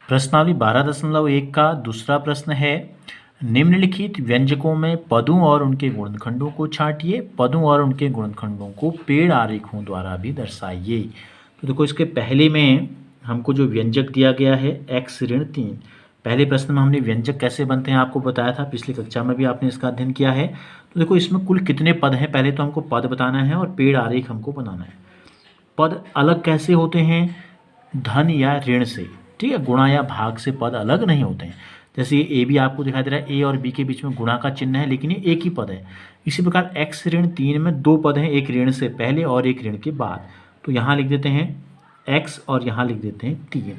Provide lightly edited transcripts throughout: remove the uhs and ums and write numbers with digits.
प्रश्नावली 12.1 का दूसरा प्रश्न है, निम्नलिखित व्यंजकों में पदों और उनके गुणनखंडों को छांटिए। पदों और उनके गुणनखंडों को पेड़ आरेखों द्वारा भी दर्शाइए। तो देखो इसके पहले में हमको जो व्यंजक दिया गया है x ऋण 3। पहले प्रश्न में हमने व्यंजक कैसे बनते हैं आपको बताया था, पिछली कक्षा में भी आपने इसका अध्ययन किया है। तो देखो इसमें कुल कितने पद हैं, पहले तो हमको पद बताना है और पेड़ आरेख हमको बनाना है। पद अलग कैसे होते हैं, धन या ऋण से, ठीक है, गुणा या भाग से पद अलग नहीं होते हैं। जैसे ये ए भी आपको दिखाई दे रहा है, ए और बी के बीच में गुणा का चिन्ह है लेकिन ये एक ही पद है। इसी प्रकार x ऋण 3 में दो पद हैं, एक ऋण से पहले और एक ऋण के बाद। तो यहाँ लिख देते हैं x और यहाँ लिख देते हैं 3।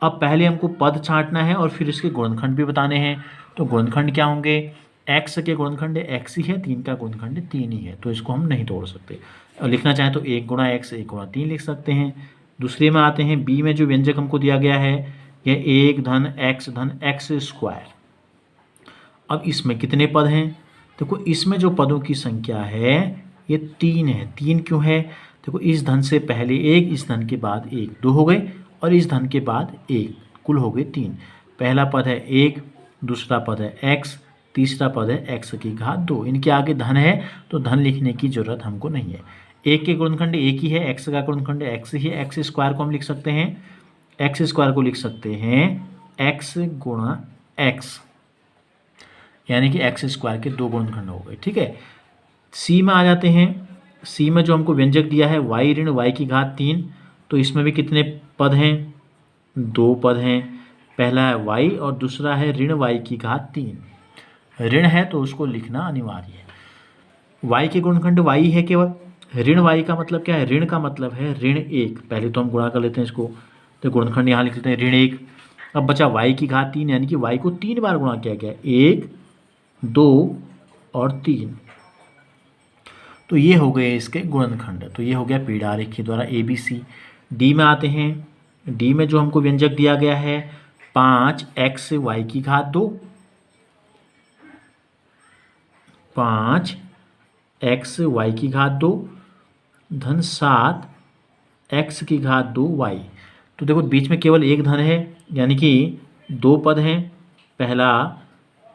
अब पहले हमको पद छांटना है और फिर इसके गुणनखंड भी बताने हैं। तो गुणनखंड क्या होंगे, x के गुणनखंड x ही है, 3 का गुणनखंड 3 ही है, तो इसको हम नहीं तोड़ सकते। और लिखना चाहें तो 1 गुणा x 1 गुणा 3 लिख सकते हैं। दूसरे में आते हैं, b में जो व्यंजक हमको दिया गया है यह 1 धन x स्क्वायर। अब इसमें कितने पद हैं, देखो इसमें जो पदों की संख्या है ये 3 है। 3 क्यों है, देखो इस धन से पहले 1, इस धन के बाद 1, 2 हो गए, और इस धन के बाद 1, कुल हो गए 3। पहला पद है 1, दूसरा पद है x, तीसरा पद है x की घात 2। इनके आगे धन है तो धन लिखने की जरूरत हमको नहीं है। 1 के गुणनखंड 1 ही है, x का गुणनखंड x ही है। x स्क्वायर को हम लिख सकते हैं, x स्क्वायर को लिख सकते हैं x गुणा x, यानी कि x स्क्वायर के 2 गुणनखंड हो गए, ठीक है। c में आ जाते हैं। c में जो हमको व्यंजक दिया है y ऋण y की घात 3, तो इसमें भी कितने पद हैं, 2 पद हैं। पहला है y और दूसरा है ऋण y की घात 3। ऋण है तो उसको लिखना अनिवार्य है। y के गुणनखंड y है केवल, ऋण y का मतलब क्या है, ऋण का मतलब है ऋण 1। पहले तो हम गुणा कर लेते हैं इसको, तो गुणनखंड यहाँ लिख लेते हैं ऋण 1। अब बचा y की घात 3, यानी कि y को 3 बार गुणा किया गया, 1, 2 और 3। तो ये हो गए इसके गुणनखंड। तो ये हो गया पेड़ आरेख के द्वारा ABC। डी में आते हैं। डी में जो हमको व्यंजक दिया गया है 5x y की घात 2, 5x y की घात 2 धन 7x की घात 2 y। तो देखो बीच में केवल एक धन है, यानी कि 2 पद हैं। पहला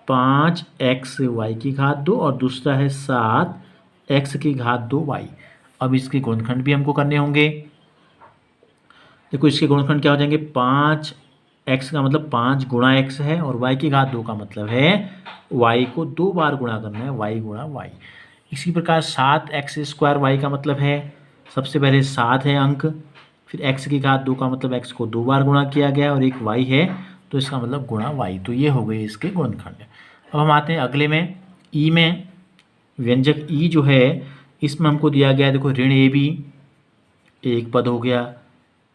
5x y की घात 2 और दूसरा है 7x की घात 2 y। अब इसके गुणनखंड भी हमको करने होंगे। देखो इसके गुणनखंड क्या हो जाएंगे, 5x का मतलब 5 गुणा x है और y की घात 2 का मतलब है y को 2 बार गुणा करना है, y गुणा y। इसी प्रकार 7x स्क्वायर y का मतलब है, सबसे पहले 7 है अंक, फिर x की घात 2 का मतलब x को 2 बार गुणा किया गया और एक y है तो इसका मतलब गुणा y। तो ये हो गए इसके गुणनखंड। अब हम आते हैं अगले में, ई में। व्यंजक ई जो है इसमें हमको दिया गया है, देखो ऋण AB एक पद हो गया,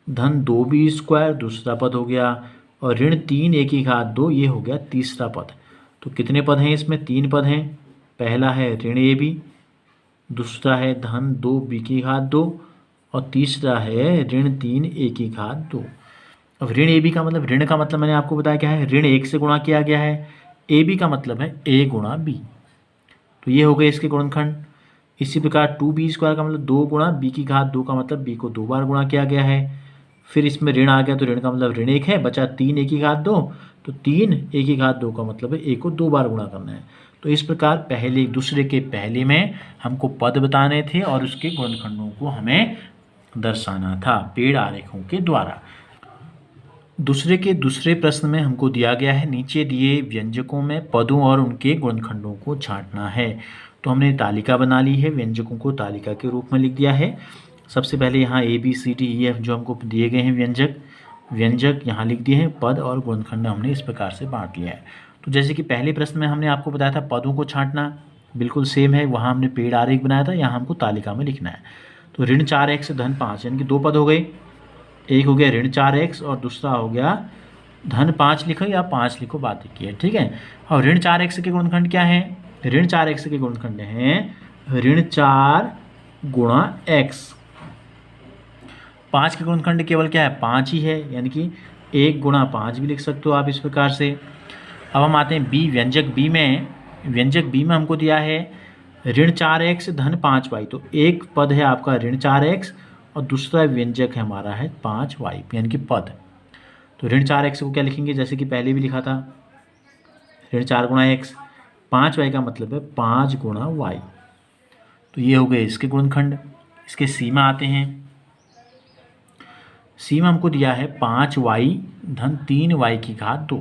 धन 2b स्क्वायर दूसरा पद हो गया, और ऋण 3 a की घात 2 ये हो गया तीसरा पद। तो कितने पद हैं इसमें, 3 पद हैं। पहला है ऋण AB, दूसरा है धन 2b की घात 2 और तीसरा है ऋण 3 a की घात 2। अब ऋण AB का मतलब, ऋण का मतलब मैंने आपको बताया क्या है, ऋण 1 से गुणा किया गया है। AB का मतलब है a गुणा b। तो ये हो गए इसके गुणनखंड। इसी प्रकार 2b स्क्वायर का मतलब 2 गुणा b की घात 2 का मतलब b को 2 बार गुणा किया गया है। फिर इसमें ऋण आ गया तो ऋण का मतलब ऋण 1 है, बचा 3 a की घात 2, तो 3 a की घात 2 का मतलब है a को 2 बार गुणा करना है। तो इस प्रकार पहले दूसरे के पहले में हमको पद बताने थे और उसके गुणनखंडों को हमें दर्शाना था पेड़ आरेखों के द्वारा। दूसरे के दूसरे प्रश्न में हमको दिया गया है, नीचे दिए व्यंजकों में पदों और उनके गुणनखंडों को छांटना है। तो हमने तालिका बना ली है, व्यंजकों को तालिका के रूप में लिख दिया है। सबसे पहले यहाँ ABCDEF जो हमको दिए गए हैं व्यंजक यहाँ लिख दिए हैं, पद और गुणनखंड हमने इस प्रकार से बांट लिया है। तो जैसे कि पहले प्रश्न में हमने आपको बताया था पदों को छांटना, बिल्कुल सेम है, वहाँ हमने पेड़ आरेख बनाया था, यहाँ हमको तालिका में लिखना है। तो ऋण 4x धन 5, यानी कि 2 पद हो गए। एक हो गया ऋण 4x और दूसरा हो गया धन 5 लिखो या 5 लिखो, बात की है, ठीक है। और ऋण 4x के गुणनखंड क्या है, ऋण 4x के गुणनखंड हैं ऋण 4 गुणा x। 5 के गुणनखंड केवल क्या है, 5 ही है, यानी कि 1 गुणा 5 भी लिख सकते हो आप इस प्रकार से। अब हम आते हैं बी, व्यंजक बी में हमको दिया है ऋण 4x धन 5y। तो एक पद है आपका ऋण 4x और दूसरा व्यंजक है हमारा है 5y, यानी कि पद। तो ऋण 4x को क्या लिखेंगे, जैसे कि पहले भी लिखा था, ऋण 4 गुणा x, 5y का मतलब है 5 गुणा y। तो ये हो गए इसके गुणनखंड। इसके सीमा आते हैं। सीमा हमको दिया है 5y धन 3y की घात 2।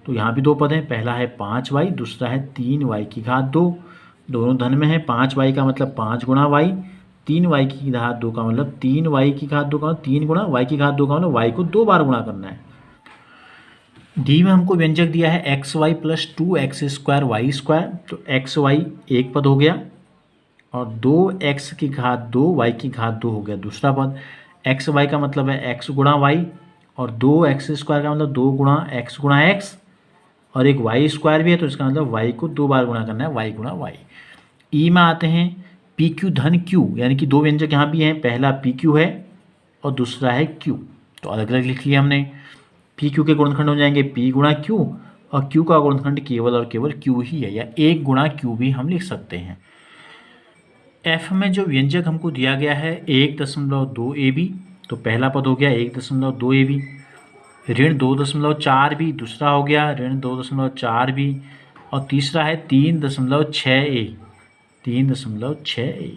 तो यहाँ भी दो पद हैं, पहला है 5y, दूसरा है 3y की घात 2। दोनों धन में है, 5y का मतलब 5 गुणा y, 3y की घात 2 का मतलब 3y की घात 2 का मतलब 3 गुणा y की घात 2 का मतलब y को 2 बार गुणा करना है। डी में हमको व्यंजक दिया है x y plus 2x square y square. तो एक्स वाई एक पद हो गया और 2x की घात 2 y की घात 2 हो गया दूसरा पद। एक्स वाई का मतलब है x गुणा वाई और 2x स्क्वायर का मतलब 2 गुणा x और एक y स्क्वायर भी है, तो इसका मतलब y को 2 बार गुणा करना है, y गुणा y। ई में आते हैं पी क्यू धन क्यू, यानी कि दो व्यंजक यहाँ भी हैं, पहला पी क्यू है और दूसरा है क्यू। तो अलग अलग लिख लिया हमने। पी क्यू के गुणनखंड हो जाएंगे p गुणा क्यू और q का गुणनखंड केवल और केवल q ही है, या 1 गुणा q भी हम लिख सकते हैं। f में जो व्यंजक हमको दिया गया है 1.2 AB, तो पहला पद हो गया 1.2 AB, ऋण 2.4 B दूसरा हो गया, ऋण 2.4 B और तीसरा है 3.6 A, 3.6 A।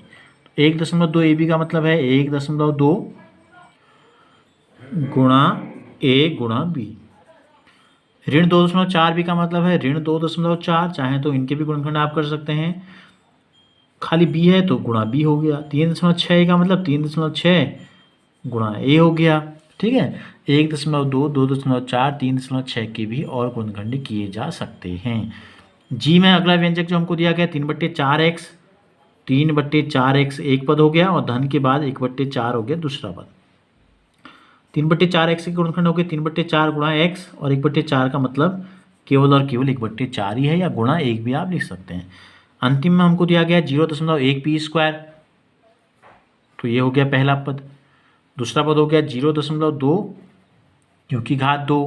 1.2 AB का मतलब है 1.2 गुणा A गुणा B। ऋण 2.4 B का मतलब है ऋण 2.4, चाहे तो इनके भी गुणनखंड आप कर सकते हैं, खाली B है तो गुणा B हो गया। 3.6 का मतलब 3.6 गुणा A हो गया। ठीक है, 1.2, 2.4, 3.6 के भी और गुणनखंड किए जा सकते हैं। जी में अगला व्यंजक जो हमको दिया गया 3/4x, 3/4x एक पद हो गया और धन के बाद 1/4 हो गया दूसरा पद। 3/4x के गुणनखंड हो गए 3/4 गुणा x और 1/4 का मतलब केवल और केवल 1/4 ही है, या गुणा 1 भी आप लिख सकते हैं। अंतिम में हमको दिया गया 0.1 पी स्क्वायर, तो ये हो गया पहला पद। दूसरा पद हो गया 0.2 क्यू की घात 2।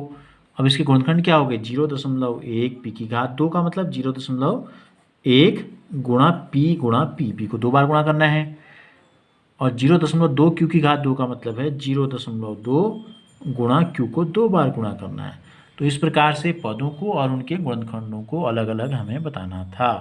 अब इसके गुणनखंड क्या हो गए, 0.1 पी की घात 2 का मतलब 0.1 गुणा पी पी को 2 बार गुणा करना है, और 0.2 क्यू की घात 2 का मतलब है 0.2 गुणा क्यू को 2 बार गुणा करना है। तो इस प्रकार से पदों को और उनके गुणनखंडों को अलग अलग हमें बताना था।